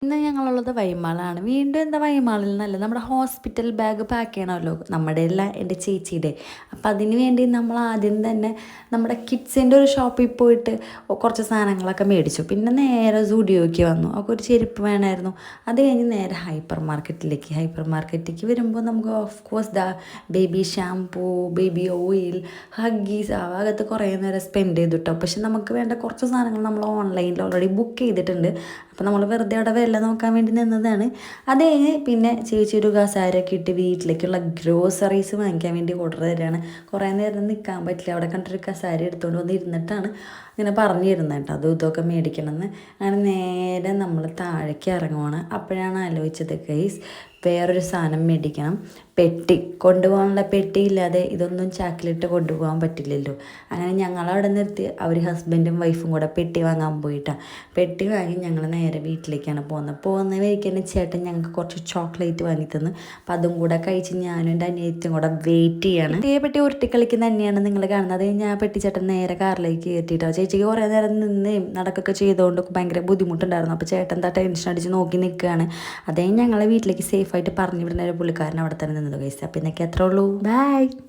ഇന്ന് ഞങ്ങളുള്ളത് വൈമാളാണ്. വീണ്ടും എന്താ വൈമാളിൽ നിന്നല്ല, നമ്മുടെ ഹോസ്പിറ്റൽ ബാഗ് പാക്ക് ചെയ്യണമല്ലോ, നമ്മുടെ അല്ല എൻ്റെ ചേച്ചിയുടെ. അപ്പം അതിന് വേണ്ടി നമ്മൾ ആദ്യം തന്നെ നമ്മുടെ കിഡ്സിൻ്റെ ഒരു ഷോപ്പിൽ പോയിട്ട് കുറച്ച് സാധനങ്ങളൊക്കെ മേടിച്ചു. പിന്നെ നേരെ സുഡിയോയ്ക്ക് വന്നു. അപ്പോൾ ഒരു ചെരുപ്പ് വേണമായിരുന്നു. അത് കഴിഞ്ഞ് നേരെ ഹൈപ്പർ മാർക്കറ്റിലേക്ക് വരുമ്പോൾ നമുക്ക് of course baby shampoo, baby oil, Huggies ആ ഭാഗത്ത് കുറേ നേരം സ്പെൻഡ് ചെയ്തിട്ടോ. പക്ഷെ നമുക്ക് വേണ്ട കുറച്ച് സാധനങ്ങൾ നമ്മൾ ഓൺലൈനിൽ ഓൾറെഡി ബുക്ക് ചെയ്തിട്ടുണ്ട്. അപ്പോൾ നമ്മൾ വെറുതെ അവിടെ വില നോക്കാൻ വേണ്ടി നിന്നതാണ്. അത് കഴിഞ്ഞ് പിന്നെ ചേച്ചി ഒരു കസാരയൊക്കെ ഇട്ട് വീട്ടിലേക്കുള്ള ഗ്രോസറീസ് വാങ്ങിക്കാൻ വേണ്ടി ഓർഡർ തരികയാണ്. കുറേ നേരം നിൽക്കാൻ പറ്റില്ല, അവിടെ കണ്ടൊരു കസാര എടുത്തുകൊണ്ട് വന്ന് ഇരുന്നിട്ടാണ് ഇങ്ങനെ പറഞ്ഞിരുന്നത് കേട്ടോ, അതും ഇതൊക്കെ മേടിക്കണമെന്ന്. അങ്ങനെ നേരെ നമ്മൾ താഴേക്ക് ഇറങ്ങുവാണ്. അപ്പോഴാണ് ആലോചിച്ചത് ഗൈസ്, വേറൊരു സാധനം മേടിക്കണം. പെട്ടി കൊണ്ടുപോകാനുള്ള പെട്ടി ഇല്ലാതെ ഇതൊന്നും ചാക്കിലിട്ട് കൊണ്ടുപോകാൻ പറ്റില്ലല്ലോ. അങ്ങനെ ഞങ്ങളവിടെ നിർത്തി അവർ ഹസ്ബൻഡും വൈഫും കൂടെ പെട്ടി വാങ്ങാൻ പോയിട്ടാണ്. പെട്ടി വാങ്ങി ഞങ്ങൾ നേരെ വീട്ടിലേക്കാണ് പോകുന്ന വഴിക്ക് തന്നെ ചേട്ടൻ ഞങ്ങൾക്ക് കുറച്ച് ചോക്ലേറ്റ് വാങ്ങി തന്നു. അപ്പം അതും കൂടെ കഴിച്ച് ഞാനും എൻ്റെ അനിയത്തിയും കൂടെ വെയിറ്റ് ചെയ്യാണ്. ഈ പെട്ടി ഉരുട്ടിക്കളിക്കുന്ന തന്നെയാണ് നിങ്ങൾ കാണുന്നത്. ഞാൻ പെട്ടി ചേട്ടൻ നേരെ കാറിലേക്ക് കയറ്റിയിട്ടോ. ചേച്ചിക്ക് കുറേ നേരം നിന്നേയും നടക്കൊക്കെ ചെയ്തുകൊണ്ട് ഭയങ്കര ബുദ്ധിമുട്ടുണ്ടായിരുന്നു. അപ്പോൾ ചേട്ടൻ എന്താ ടെൻഷൻ അടിച്ച് നോക്കി നിൽക്കുകയാണ്. അതേ ഞങ്ങളെ വീട്ടിലേക്ക് സേഫായിട്ട് പറഞ്ഞു വിടുന്ന ഒരു പുള്ളിക്കാരൻ അവിടെ തന്നെ നിന്നത് ഗൈസ്. അപ്പം ഇന്നൊക്കെ അത്രേ ഉള്ളൂ. ബൈ.